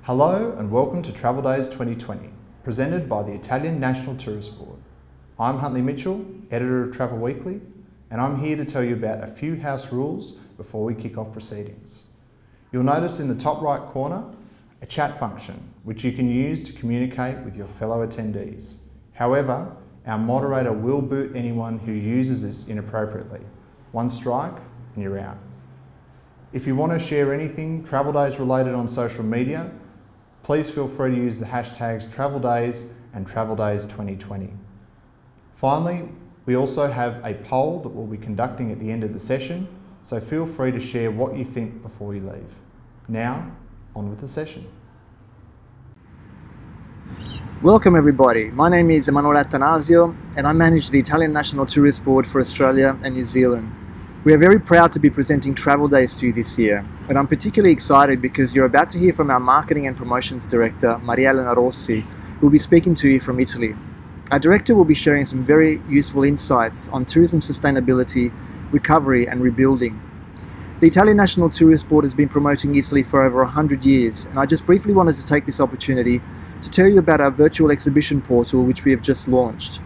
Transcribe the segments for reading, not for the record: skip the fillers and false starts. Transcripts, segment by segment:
Hello and welcome to Travel Days 2020, presented by the Italian National Tourist Board. I'm Huntley Mitchell, editor of Travel Weekly, and I'm here to tell you about a few house rules before we kick off proceedings. You'll notice in the top right corner a chat function, which you can use to communicate with your fellow attendees. However, our moderator will boot anyone who uses this inappropriately. One strike and you're out. If you want to share anything Travel Days related on social media, please feel free to use the hashtags Travel Days and Travel Days 2020. Finally, we also have a poll that we'll be conducting at the end of the session, so feel free to share what you think before you leave. Now, on with the session. Welcome everybody, my name is Emanuele Attanasio and I manage the Italian National Tourist Board for Australia and New Zealand. We are very proud to be presenting Travel Days to you this year, and I'm particularly excited because you're about to hear from our Marketing and Promotions Director, Elena Rossi, who will be speaking to you from Italy. Our Director will be sharing some very useful insights on tourism sustainability, recovery and rebuilding. The Italian National Tourist Board has been promoting Italy for over 100 years, and I just briefly wanted to take this opportunity to tell you about our virtual exhibition portal which we have just launched.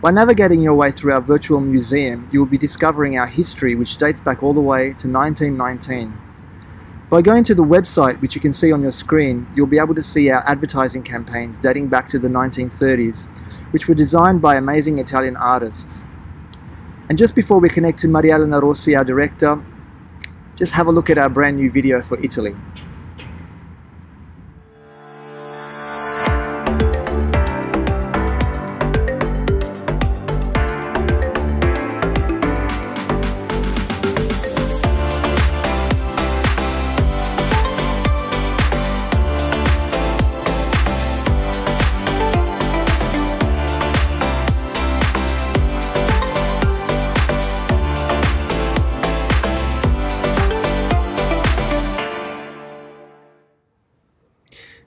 By navigating your way through our virtual museum, you will be discovering our history which dates back all the way to 1919. By going to the website which you can see on your screen, you'll be able to see our advertising campaigns dating back to the 1930s, which were designed by amazing Italian artists. And just before we connect to Elena Rossi, our director, just have a look at our brand new video for Italy.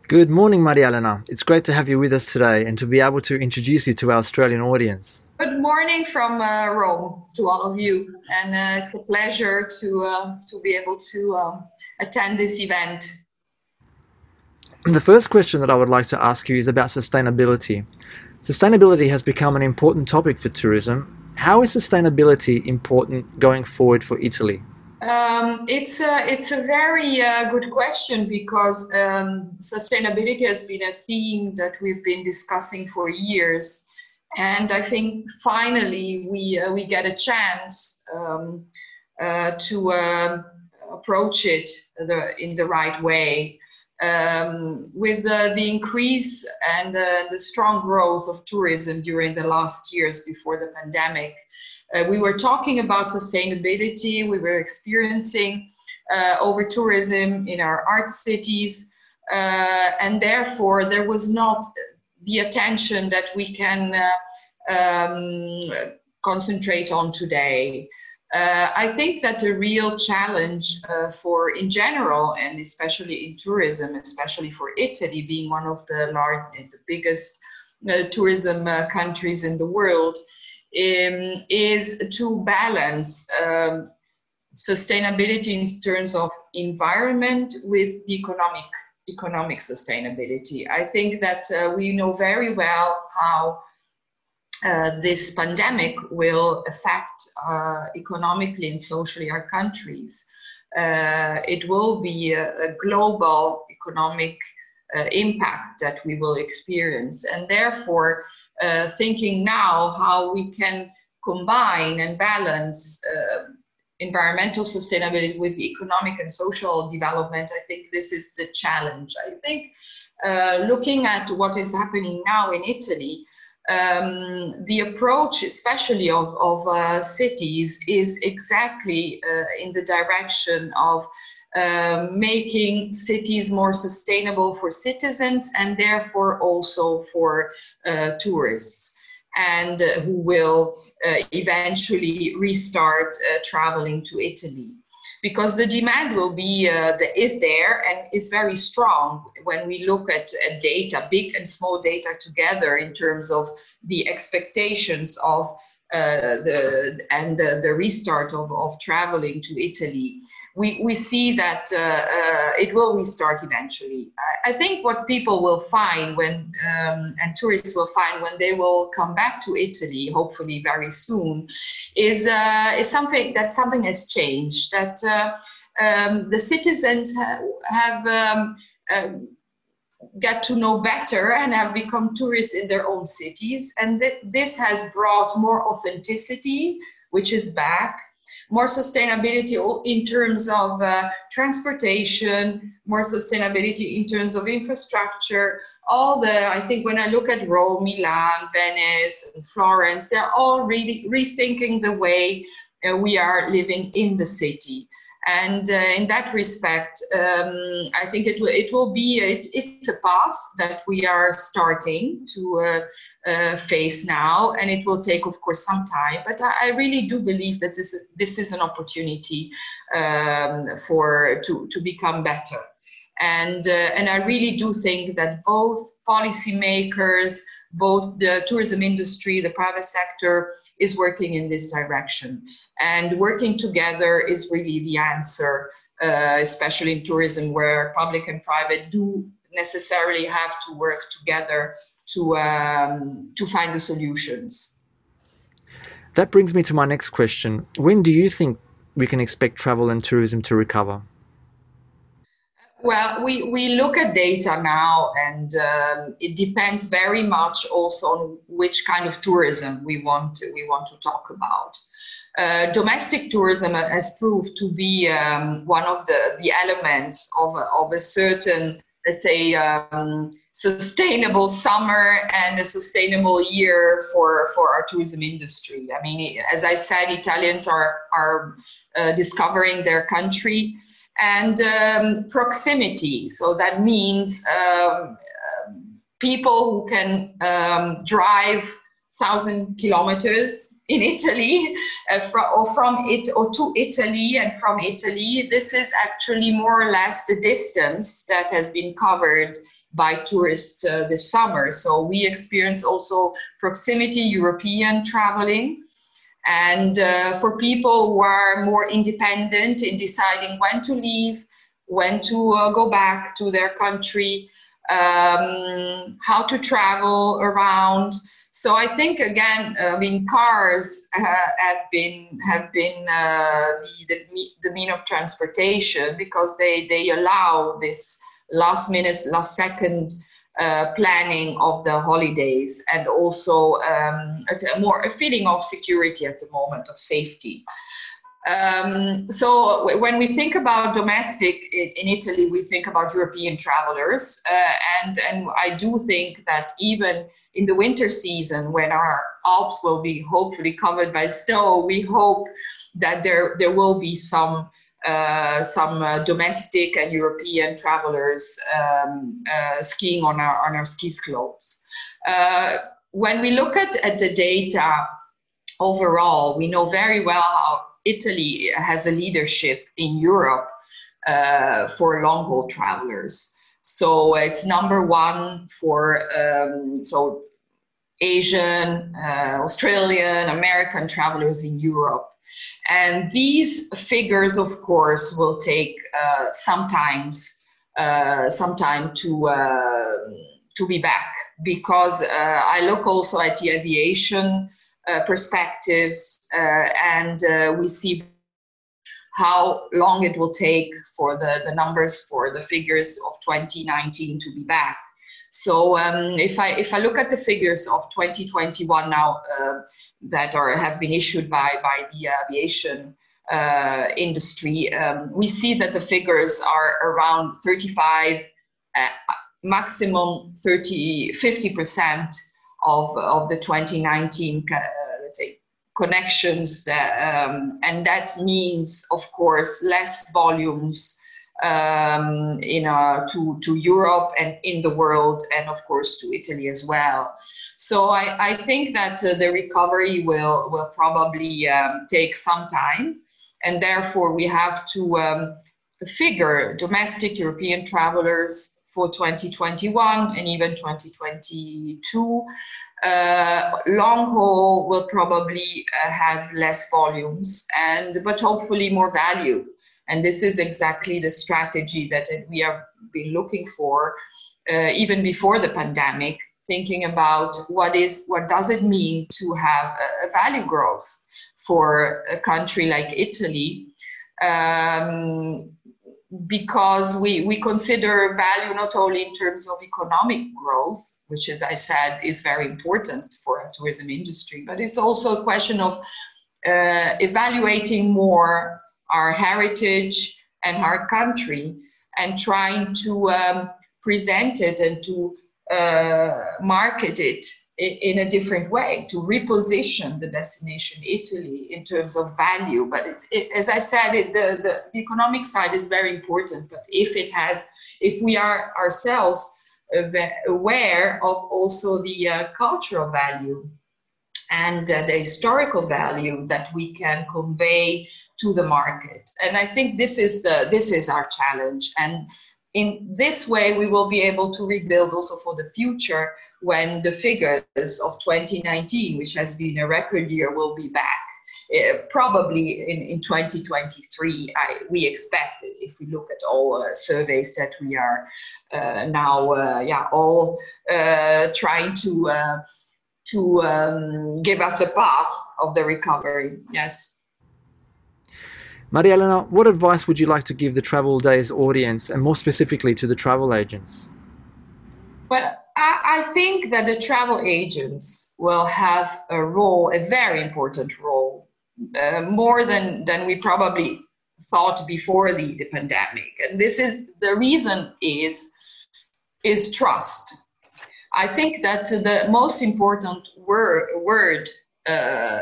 Good morning, Elena. It's great to have you with us today and to be able to introduce you to our Australian audience. Good morning from Rome to all of you, and it's a pleasure to be able to attend this event. The first question that I would like to ask you is about sustainability. Sustainability has become an important topic for tourism. How is sustainability important going forward for Italy? It's a very good question because sustainability has been a theme that we've been discussing for years, and I think finally we get a chance to approach it in the right way. With the increase and the strong growth of tourism during the last years before the pandemic, we were talking about sustainability. We were experiencing over-tourism in our art cities, and therefore there was not the attention that we can concentrate on today. I think that the real challenge in general, and especially in tourism, especially for Italy, being one of the biggest tourism countries in the world, is to balance sustainability in terms of environment with the economic sustainability. I think that we know very well how this pandemic will affect economically and socially our countries. It will be a global economic impact that we will experience, and therefore thinking now how we can combine and balance environmental sustainability with economic and social development, I think this is the challenge. I think looking at what is happening now in Italy, the approach, especially of cities, is exactly in the direction of making cities more sustainable for citizens and therefore also for tourists, and who will eventually restart traveling to Italy. Because the demand will be, is there and is very strong when we look at data, big and small data together in terms of the expectations of the restart of traveling to Italy. we see that it will restart eventually. I think what people will find when, and tourists will find when they will come back to Italy, hopefully very soon, is something has changed, that the citizens have got to know better and have become tourists in their own cities. And this has brought more authenticity, which is back, more sustainability in terms of transportation, more sustainability in terms of infrastructure. I think when I look at Rome, Milan, Venice, and Florence, they're all really rethinking the way we are living in the city. And in that respect, I think it's a path that we are starting to face now, and it will take, of course, some time. But I really do believe that this is an opportunity to become better. And I really do think that both policymakers, both the tourism industry, the private sector is working in this direction. And working together is really the answer, especially in tourism, where public and private do necessarily have to work together to find the solutions. That brings me to my next question. When do you think we can expect travel and tourism to recover? Well, we look at data now, and it depends very much also on which kind of tourism we want to talk about. Domestic tourism has proved to be one of the elements of a certain, let's say, sustainable summer and a sustainable year for our tourism industry. I mean, as I said, Italians are discovering their country, and proximity. So that means people who can drive 1,000 kilometers in Italy, or to Italy, and from Italy. This is actually more or less the distance that has been covered by tourists this summer. So we experience also proximity European traveling. And for people who are more independent in deciding when to leave, when to go back to their country, how to travel around. So I think, again, I mean, cars have been the mean of transportation, because they allow this last minute, last second planning of the holidays, and also a feeling of security at the moment, of safety. So when we think about domestic in Italy, we think about European travelers, and I do think that even in the winter season, when our Alps will be hopefully covered by snow, we hope that there will be some domestic and European travelers skiing on our ski slopes. When we look at the data overall, we know very well how Italy has a leadership in Europe for long-haul travelers. So it's #1 for Asian, Australian, American travelers in Europe. And these figures, of course, will take some time to be back, because I look also at the aviation perspectives, and we see how long it will take for the numbers, for the figures of 2019 to be back. So if I look at the figures of 2021 now, that have been issued by the aviation industry, we see that the figures are around 35, maximum 50% of the 2019, let's say, connections, and that means, of course, less volumes to Europe and in the world, and of course to Italy as well. So I think that the recovery will probably take some time, and therefore we have to figure domestic European travelers for 2021 and even 2022. Long haul will probably have less volumes, but hopefully more value. And this is exactly the strategy that we have been looking for even before the pandemic, thinking about what does it mean to have a value growth for a country like Italy, because we consider value not only in terms of economic growth, which, as I said, is very important for our tourism industry, but it's also a question of evaluating more our heritage and our country and trying to present it and to market it in a different way, to reposition the destination Italy in terms of value. But as I said, the economic side is very important. But if we are ourselves aware of also the cultural value and the historical value that we can convey to the market, and I think this is our challenge. And in this way, we will be able to rebuild also for the future, when the figures of 2019, which has been a record year, will be back. Probably in 2023, we expect it, if we look at all surveys that we are now all trying to give us a path of the recovery. Yes. Maria Elena, what advice would you like to give the Travel Days audience, and more specifically to the travel agents? Well, I think that the travel agents will have a role, a very important role, more than we probably thought before the pandemic. And this is the reason is trust. I think that the most important word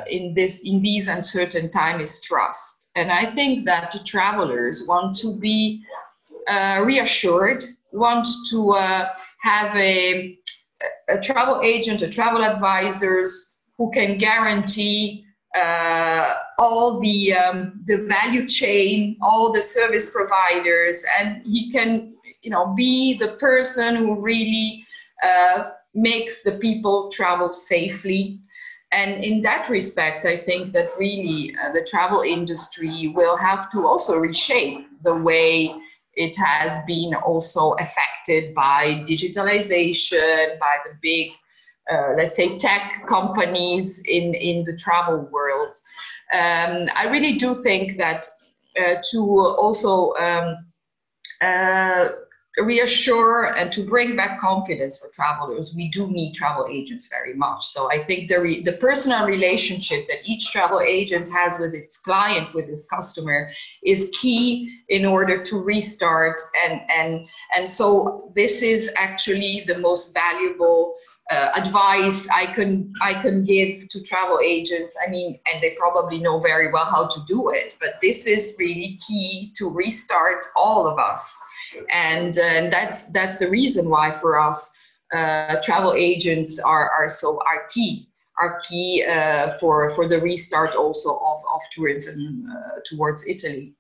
in these uncertain times is trust. And I think that the travelers want to be reassured, want to have a travel agent, a travel advisors who can guarantee all the value chain, all the service providers, and he can, be the person who really makes the people travel safely. And in that respect, I think that really the travel industry will have to also reshape the way it has been also affected by digitalization, by the big, let's say, tech companies in the travel world. I really do think that to also reassure and to bring back confidence for travelers, we do need travel agents very much. So I think the personal relationship that each travel agent has with its client, with its customer, is key in order to restart. And so this is actually the most valuable advice I can give to travel agents. I mean, and they probably know very well how to do it, but this is really key to restart all of us. And that's the reason why for us travel agents are key for the restart also of tourism towards Italy.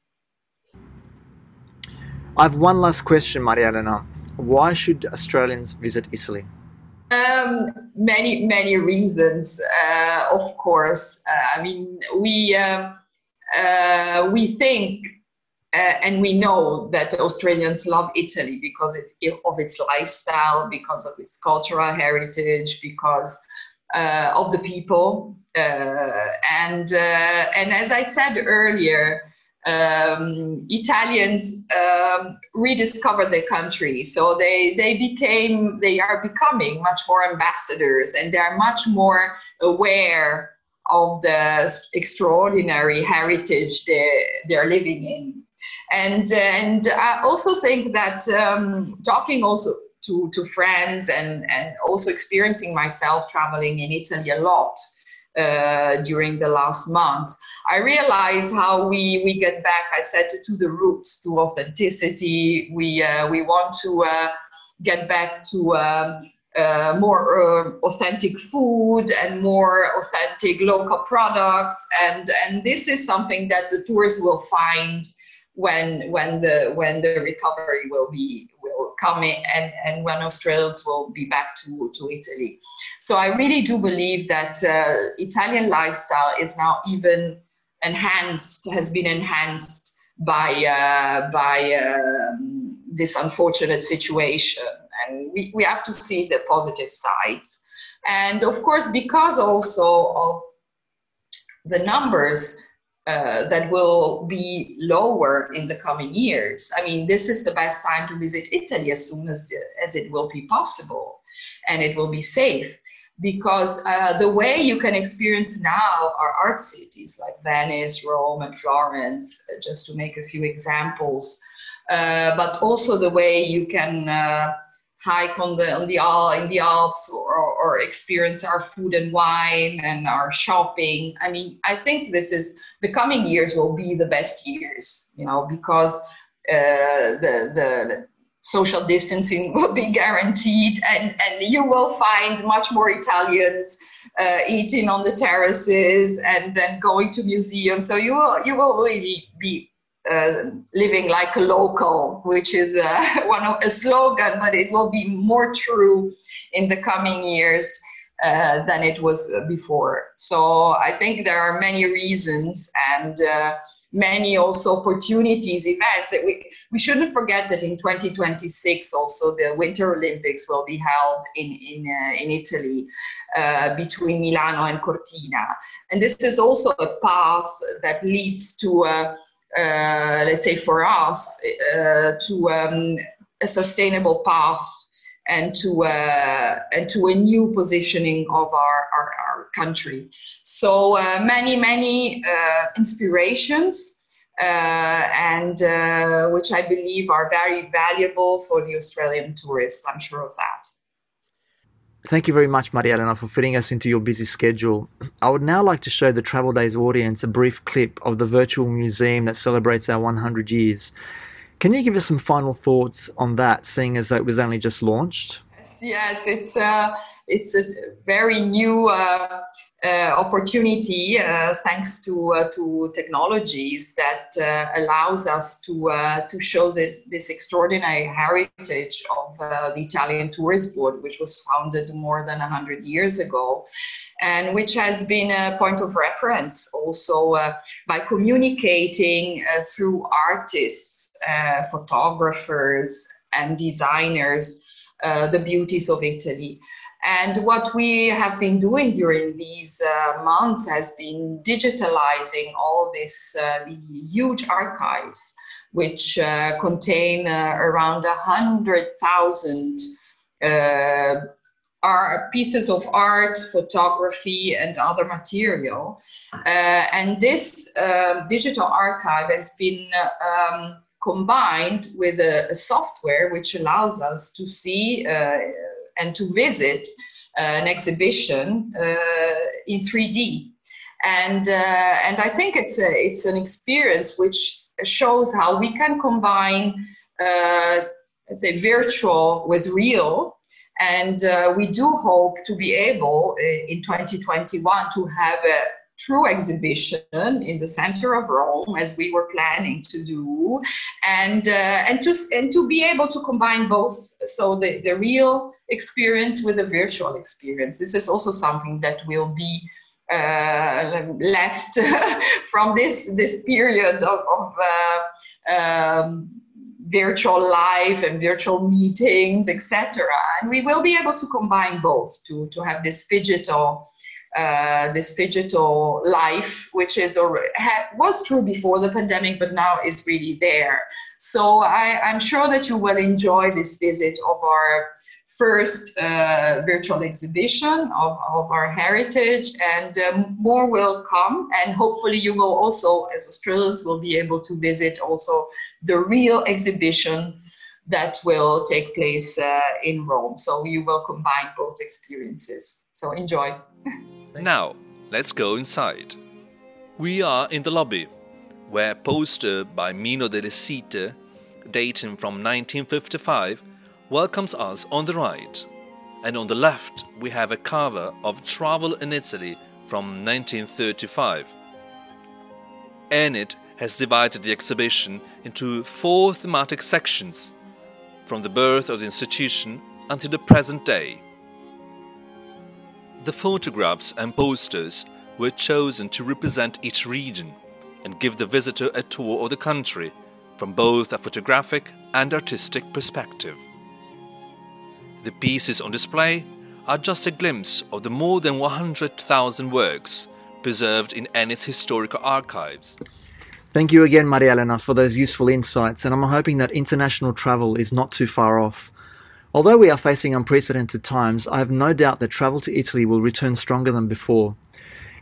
I have one last question, Maria Elena. Why should Australians visit Italy? Many reasons, of course. I mean, we think and we know that Australians love Italy because of its lifestyle, because of its cultural heritage, because of the people. And as I said earlier, Italians rediscovered their country. So they are becoming much more ambassadors, and they are much more aware of the extraordinary heritage they're living in. And I also think that talking also to friends and also experiencing myself traveling in Italy a lot during the last months, I realize how we get back, I said, to the roots, to authenticity. We want to get back to more authentic food and more authentic local products. And this is something that the tourists will find when the recovery will come in, and when Australians will be back to Italy. So I really do believe that Italian lifestyle is now even has been enhanced by this unfortunate situation. And we have to see the positive sides. And of course, because also of the numbers that will be lower in the coming years. I mean, this is the best time to visit Italy as soon as it will be possible, and it will be safe, because the way you can experience now our art cities like Venice, Rome, and Florence, just to make a few examples, but also the way you can hike in the Alps, or experience our food and wine and our shopping. I mean, I think the coming years will be the best years, because the social distancing will be guaranteed, and you will find much more Italians eating on the terraces and then going to museums. So you will really be living like a local, which is a slogan, but it will be more true in the coming years than it was before. So I think there are many reasons, and many also opportunities, events that we shouldn't forget that in 2026 also the Winter Olympics will be held in Italy, between Milano and Cortina, and this is also a path that leads to let's say for us to a sustainable path, and to a new positioning of our country. So many inspirations, and which I believe are very valuable for the Australian tourists. I'm sure of that. Thank you very much, Maria Elena, for fitting us into your busy schedule. I would now like to show the Travel Days audience a brief clip of the virtual museum that celebrates our 100 years. Can you give us some final thoughts on that, seeing as it was only just launched? Yes, it's a very new opportunity, thanks to technologies that allows us to show this extraordinary heritage of the Italian Tourist Board, which was founded more than 100 years ago, and which has been a point of reference also by communicating through artists, photographers, and designers the beauties of Italy. And what we have been doing during these months has been digitalizing all these huge archives, which contain around 100,000 pieces of art, photography, and other material. And this digital archive has been combined with a software which allows us to see and to visit an exhibition in 3D. And I think it's an experience which shows how we can combine, let's say, virtual with real. And we do hope to be able in 2021 to have a true exhibition in the center of Rome, as we were planning to do, and to be able to combine both, so the real experience with the virtual experience. This is also something that will be left from this period of virtual life and virtual meetings, etc. And we will be able to combine both to have this digital life, which was true before the pandemic, but now is really there. So I'm sure that you will enjoy this visit of our first virtual exhibition of our heritage, and more will come. And hopefully you will also, as Australians, will be able to visit also the real exhibition that will take place in Rome. So you will combine both experiences. So enjoy. Now, let's go inside. We are in the lobby, where a poster by Mino delle Site, dating from 1955, welcomes us on the right, and on the left we have a cover of Travel in Italy from 1935. Enid has divided the exhibition into 4 thematic sections, from the birth of the institution until the present day. The photographs and posters were chosen to represent each region, and give the visitor a tour of the country from both a photographic and artistic perspective. The pieces on display are just a glimpse of the more than 100,000 works preserved in Ennis's historical archives. Thank you again, Maria Elena, for those useful insights, and I'm hoping that international travel is not too far off. Although we are facing unprecedented times, I have no doubt that travel to Italy will return stronger than before.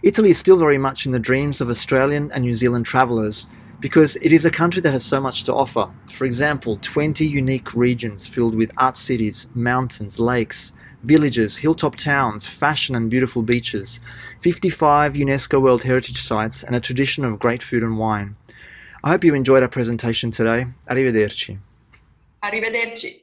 Italy is still very much in the dreams of Australian and New Zealand travellers because it is a country that has so much to offer. For example, 20 unique regions filled with art cities, mountains, lakes, villages, hilltop towns, fashion and beautiful beaches, 55 UNESCO World Heritage Sites and a tradition of great food and wine. I hope you enjoyed our presentation today. Arrivederci. Arrivederci.